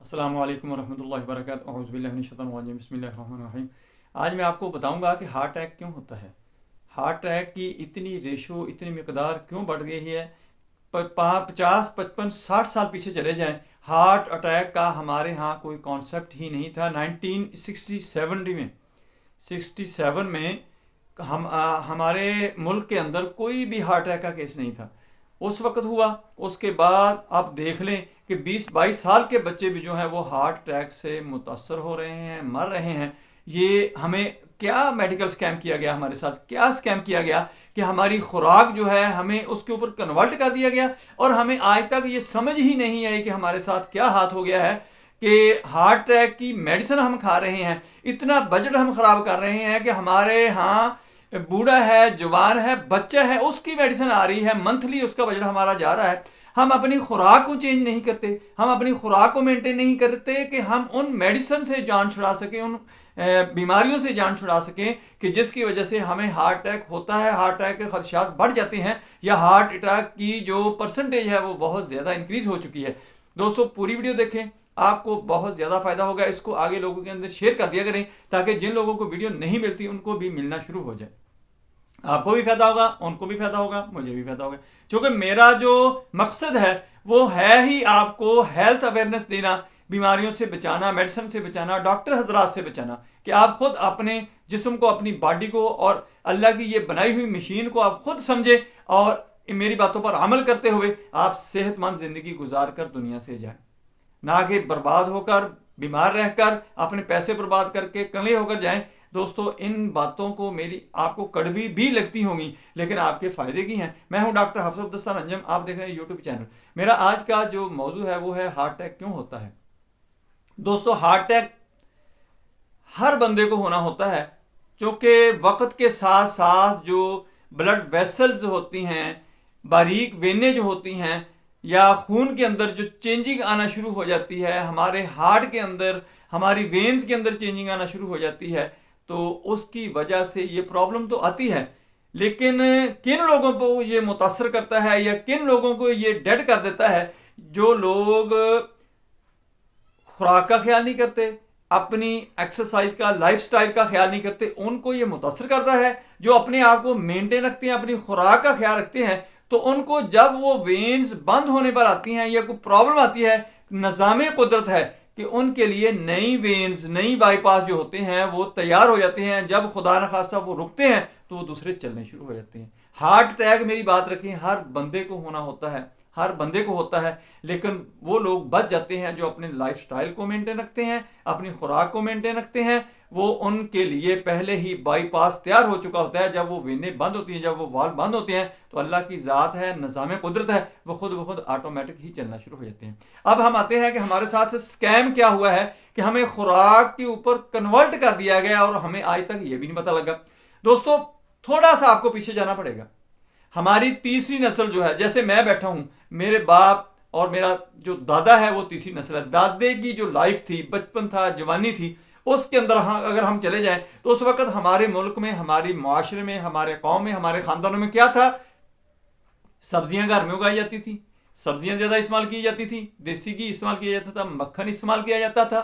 अस्सलामु अलैकुम वरहमतुल्लाहि वबरकातुहू अऊज़ु बिल्लाहि मिनश शैतानिर रजीम बिस्मिल्लाहिर्रहमानिर्रहीम। आज मैं आपको बताऊंगा कि हार्ट अटैक क्यों होता है। हार्ट अटैक की इतनी रेशो इतनी मकदार क्यों बढ़ गई है। 50 55 60 साल पीछे चले जाएं, हार्ट अटैक का हमारे यहाँ कोई कॉन्सेप्ट ही नहीं था। 1967 में 67 में हमारे मुल्क के अंदर कोई भी हार्ट अटैक का केस नहीं था। उस वक्त हुआ, उसके बाद आप देख लें कि 20 22 साल के बच्चे भी जो हैं वो हार्ट अटैक से मुतासर हो रहे हैं, मर रहे हैं। ये हमें क्या मेडिकल स्कैम किया गया, हमारे साथ क्या स्कैम किया गया कि हमारी खुराक जो है हमें उसके ऊपर कन्वर्ट कर दिया गया और हमें आज तक ये समझ ही नहीं आई कि हमारे साथ क्या हाथ हो गया है कि हार्ट अटैक की मेडिसिन हम खा रहे हैं। इतना बजट हम खराब कर रहे हैं कि हमारे यहाँ बूढ़ा है, जवान है, बच्चा है, उसकी मेडिसिन आ रही है, मंथली उसका बजट हमारा जा रहा है। हम अपनी खुराक को चेंज नहीं करते, हम अपनी खुराक को मेंटेन नहीं करते कि हम उन मेडिसिन से जान छुड़ा सकें, उन बीमारियों से जान छुड़ा सकें कि जिसकी वजह से हमें हार्ट अटैक होता है, हार्ट अटैक के खदशात बढ़ जाते हैं या हार्ट अटैक की जो परसेंटेज है वो बहुत ज़्यादा इंक्रीज हो चुकी है। दोस्तों पूरी वीडियो देखें, आपको बहुत ज़्यादा फायदा होगा। इसको आगे लोगों के अंदर शेयर कर दिया करें ताकि जिन लोगों को वीडियो नहीं मिलती उनको भी मिलना शुरू हो जाए। आपको भी फायदा होगा, उनको भी फायदा होगा, मुझे भी फायदा होगा। क्योंकि मेरा जो मकसद है वो है ही आपको हेल्थ अवेयरनेस देना, बीमारियों से बचाना, मेडिसिन से बचाना, डॉक्टर हजरात से बचाना, कि आप खुद अपने जिस्म को, अपनी बॉडी को और अल्लाह की ये बनाई हुई मशीन को आप खुद समझें और मेरी बातों पर अमल करते हुए आप सेहतमंद ज़िंदगी गुजार कर दुनिया से जाएं, ना कि बर्बाद होकर, बीमार रहकर, अपने पैसे बर्बाद करके कंगले होकर जाएं। दोस्तों इन बातों को मेरी आपको कड़वी भी लगती होंगी लेकिन आपके फ़ायदे की हैं। मैं हूं डॉक्टर हफसत दस्तार अंजम, आप देख रहे हैं यूट्यूब चैनल। मेरा आज का जो मौजू है वो है हार्ट अटैक क्यों होता है। दोस्तों हार्ट अटैक हर बंदे को होना होता है क्योंकि वक्त के साथ साथ जो ब्लड वेसल्स होती हैं, बारीक वेनें जो होती हैं या खून के अंदर जो चेंजिंग आना शुरू हो जाती है, हमारे हार्ट के अंदर, हमारी वेन्स के अंदर चेंजिंग आना शुरू हो जाती है, तो उसकी वजह से ये प्रॉब्लम तो आती है। लेकिन किन लोगों को ये मुतासर करता है या किन लोगों को ये डेड कर देता है? जो लोग खुराक का ख्याल नहीं करते, अपनी एक्सरसाइज का, लाइफस्टाइल का ख्याल नहीं करते, उनको ये मुतासर करता है। जो अपने आप को मेंटेन रखते हैं, अपनी खुराक का ख्याल रखते हैं, तो उनको जब वो वेन्स बंद होने पर आती हैं या कोई प्रॉब्लम आती है, निज़ाम कुदरत है कि उनके लिए नई वेन्स, नई बाईपास जो होते हैं वो तैयार हो जाते हैं। जब खुदा न खास्ता वो रुकते हैं तो वो दूसरे चलने शुरू हो जाते हैं। हार्ट अटैक, मेरी बात रखें, हर बंदे को होना होता है, हर बंदे को होता है। लेकिन वो लोग बच जाते हैं जो अपने लाइफस्टाइल को मेंटेन रखते हैं, अपनी खुराक को मेंटेन रखते हैं। वो उनके लिए पहले ही बाईपास तैयार हो चुका होता है। जब वो वेनें बंद होती हैं, जब वो वाल्व बंद होते हैं, तो अल्लाह की ज़ात है, निज़ाम कुदरत है, वो खुद ऑटोमेटिक ही चलना शुरू हो जाते हैं। अब हम आते हैं कि हमारे साथ स्कैम क्या हुआ है कि हमें खुराक के ऊपर कन्वर्ट कर दिया गया और हमें आज तक ये भी नहीं पता लगा। दोस्तों थोड़ा सा आपको पीछे जाना पड़ेगा। हमारी तीसरी नस्ल जो है, जैसे मैं बैठा हूं, मेरे बाप और मेरा जो दादा है वो तीसरी नस्ल है। दादे की जो लाइफ थी, बचपन था, जवानी थी, उसके अंदर अगर हम चले जाएं तो उस वक्त हमारे मुल्क में, हमारी माशरे में, हमारे कौम में, हमारे खानदानों में क्या था? सब्जियां घर में उगाई जाती थी, सब्जियां ज़्यादा इस्तेमाल की जाती थी, देसी घी इस्तेमाल किया जाता था, मक्खन इस्तेमाल किया जाता था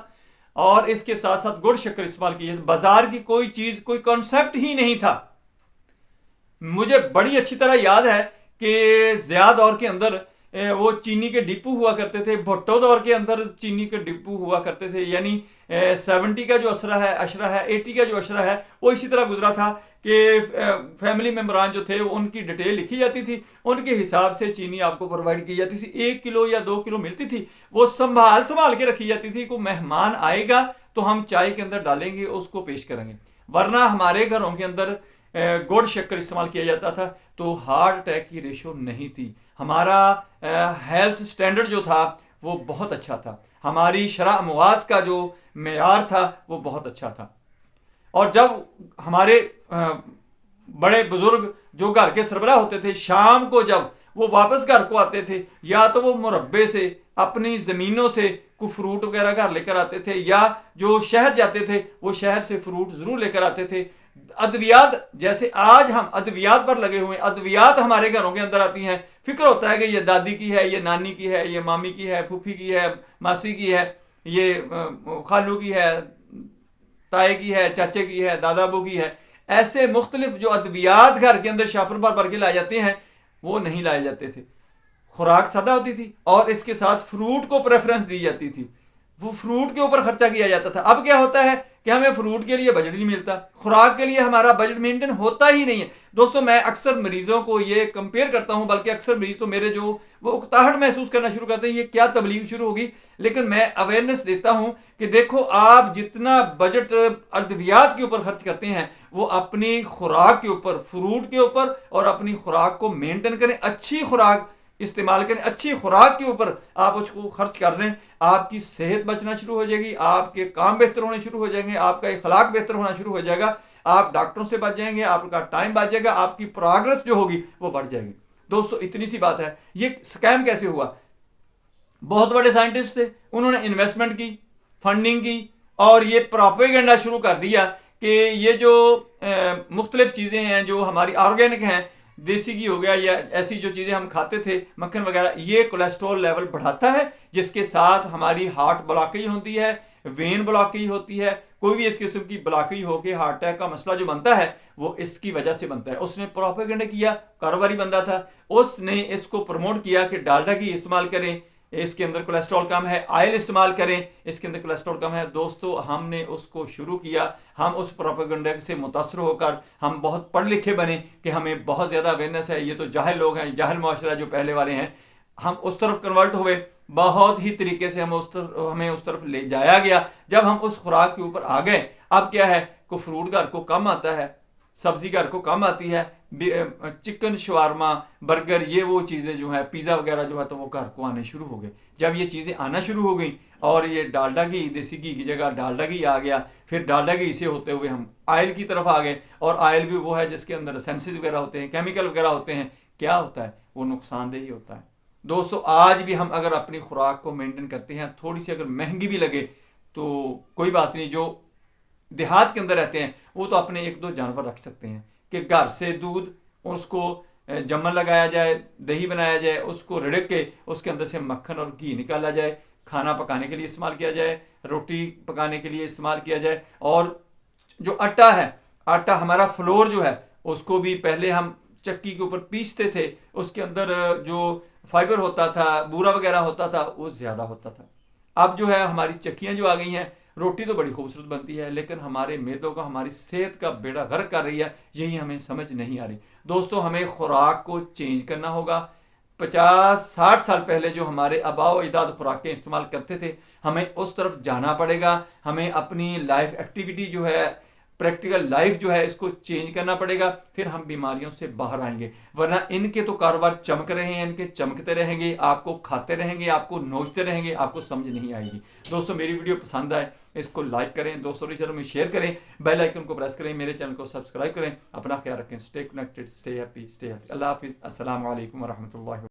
और इसके साथ साथ गुड़ शक्कर इस्तेमाल किया जाता। बाजार की कोई चीज़, कोई कॉन्सेप्ट ही नहीं था। मुझे बड़ी अच्छी तरह याद है कि ज़िया दौर के अंदर वो चीनी के डिपू हुआ करते थे, भुट्टो दौर के अंदर चीनी के डिपू हुआ करते थे। यानी 70 का जो अशरा है 80 का जो अशरा है वो इसी तरह गुजरा था कि फैमिली मेम्बरान जो थे उनकी डिटेल लिखी जाती थी, उनके हिसाब से चीनी आपको प्रोवाइड की जाती थी। 1 किलो या 2 किलो मिलती थी, वो संभाल के रखी जाती थी। कोई मेहमान आएगा तो हम चाय के अंदर डालेंगे, उसको पेश करेंगे। वरना हमारे घरों के अंदर गुड़ शक्कर इस्तेमाल किया जाता था, तो हार्ट अटैक की रेशो नहीं थी। हमारा हेल्थ स्टैंडर्ड जो था वो बहुत अच्छा था, हमारी शरह अमवात का जो मेयार था वो बहुत अच्छा था। और जब हमारे बड़े बुजुर्ग जो घर के सरबराह होते थे, शाम को जब वो वापस घर को आते थे, या तो वो मुरब्बे से, अपनी ज़मीनों से कुछ फ्रूट वगैरह घर लेकर आते थे, या जो शहर जाते थे वो शहर से फ्रूट ज़रूर लेकर आते थे। अद्वियात, जैसे आज हम अद्वियात पर लगे हुए हैं, अद्वियात हमारे घरों के अंदर आती हैं। फिक्र होता है कि ये दादी की है, ये नानी की है, ये मामी की है, फूफी की है, मासी की है, ये खालू की है, ताए की है, चाचे की है, दादा अबू की है। ऐसे मुख्तलिफ जो अद्वियात घर के अंदर शापर भर भर के लाए जाते हैं, वो नहीं लाए जाते थे। खुराक सादा होती थी और इसके साथ फ्रूट को प्रेफरेंस दी जाती थी, वो फ्रूट के ऊपर खर्चा किया जाता था। अब क्या होता है कि हमें फ्रूट के लिए बजट नहीं मिलता, खुराक के लिए हमारा बजट मेंटेन होता ही नहीं है। दोस्तों मैं अक्सर मरीजों को ये कंपेयर करता हूं, बल्कि अक्सर मरीज तो मेरे जो वो उकताहट महसूस करना शुरू करते हैं, ये क्या तबलीग शुरू होगी। लेकिन मैं अवेयरनेस देता हूं कि देखो, आप जितना बजट अद्वियात के ऊपर खर्च करते हैं, वो अपनी खुराक के ऊपर, फ्रूट के ऊपर और अपनी खुराक को मेंटेन करें, अच्छी खुराक इस्तेमाल करें, अच्छी खुराक के ऊपर आप उसको खर्च कर दें। आपकी सेहत बचना शुरू हो जाएगी, आपके काम बेहतर होने शुरू हो जाएंगे, आपका इखलाक बेहतर होना शुरू हो जाएगा, आप डॉक्टरों से बच जाएंगे, आपका टाइम बच जाएगा, आपकी प्रोग्रेस जो होगी वो बढ़ जाएगी। दोस्तों इतनी सी बात है। ये स्कैम कैसे हुआ? बहुत बड़े साइंटिस्ट थे, उन्होंने इन्वेस्टमेंट की, फंडिंग की और ये प्रोपेगेंडा शुरू कर दिया कि ये जो मुख्तलिफ चीज़ें हैं जो हमारी ऑर्गेनिक हैं, देसी घी हो गया या ऐसी जो चीज़ें हम खाते थे, मक्खन वगैरह, ये कोलेस्ट्रॉल लेवल बढ़ाता है, जिसके साथ हमारी हार्ट ब्लॉकेज होती है, वेन ब्लॉकेज होती है, कोई भी इस किस्म की ब्लॉकेज होकर हार्ट अटैक का मसला जो बनता है वो इसकी वजह से बनता है। उसने प्रोपेगेंडा किया, कारोबारी बंदा था, उसने इसको प्रमोट किया कि डालडा घी इस्तेमाल करें, इसके अंदर कोलेस्ट्रॉल कम है, ऑयल इस्तेमाल करें, इसके अंदर कोलेस्ट्रॉल कम है। दोस्तों हमने उसको शुरू किया, हम उस प्रोपेगेंडा से मुतासर होकर हम बहुत पढ़ लिखे बने कि हमें बहुत ज़्यादा अवेयरनेस है, ये तो जाहिल लोग हैं, जाहिल मुआशरा जो पहले वाले हैं, हम उस तरफ कन्वर्ट हुए। बहुत ही तरीके से हमें उस तरफ ले जाया गया। जब हम उस खुराक के ऊपर आ गए, अब क्या है को फ्रूट घर को कम आता है, सब्जी घर को कम आती है, चिकन शवारमा बर्गर ये वो चीज़ें जो है, पिज़्ज़ा वगैरह जो है, तो वो घर को आने शुरू हो गए। जब ये चीज़ें आना शुरू हो गई और ये डालडा घी, देसी घी की जगह डालडा घी आ गया, फिर डालडा घी से होते हुए हम ऑयल की तरफ आ गए। और ऑयल भी वो है जिसके अंदर सेंसेस वगैरह होते हैं, केमिकल वगैरह होते हैं। क्या होता है? वो नुकसानदेह ही होता है। दोस्तों आज भी हम अगर अपनी खुराक को मेंटेन करते हैं, थोड़ी सी अगर महंगी भी लगे तो कोई बात नहीं, जो देहात के अंदर रहते हैं वो तो अपने एक दो जानवर रख सकते हैं कि घर से दूध उसको जमन लगाया जाए, दही बनाया जाए, उसको रिड़क के उसके अंदर से मक्खन और घी निकाला जाए, खाना पकाने के लिए इस्तेमाल किया जाए, रोटी पकाने के लिए इस्तेमाल किया जाए। और जो आटा है, आटा हमारा फ्लोर जो है, उसको भी पहले हम चक्की के ऊपर पीसते थे, उसके अंदर जो फाइबर होता था, बूरा वगैरह होता था, वो ज़्यादा होता था। अब जो है हमारी चक्कियाँ जो आ गई हैं, रोटी तो बड़ी खूबसूरत बनती है, लेकिन हमारे मैदों का, हमारी सेहत का बेड़ा गर्क कर रही है। यही हमें समझ नहीं आ रही। दोस्तों हमें खुराक को चेंज करना होगा। 50-60 साल पहले जो हमारे आबाओ अजदाद खुराकें इस्तेमाल करते थे, हमें उस तरफ जाना पड़ेगा। हमें अपनी लाइफ एक्टिविटी जो है, प्रैक्टिकल लाइफ जो है, इसको चेंज करना पड़ेगा, फिर हम बीमारियों से बाहर आएंगे। वरना इनके तो कारोबार चमक रहे हैं, इनके चमकते रहेंगे, आपको खाते रहेंगे, आपको नोचते रहेंगे, आपको समझ नहीं आएगी। दोस्तों मेरी वीडियो पसंद आए इसको लाइक करें, दोस्तों के चैनल में शेयर करें, बेल आइकन को प्रेस करें, मेरे चैनल को सब्सक्राइब करें। अपना ख्याल रखें। Stay connected, stay happy, stay healthy. अल्लाह हाफिज़। अस्सलाम वालेकुम व रहमतुल्लाहि।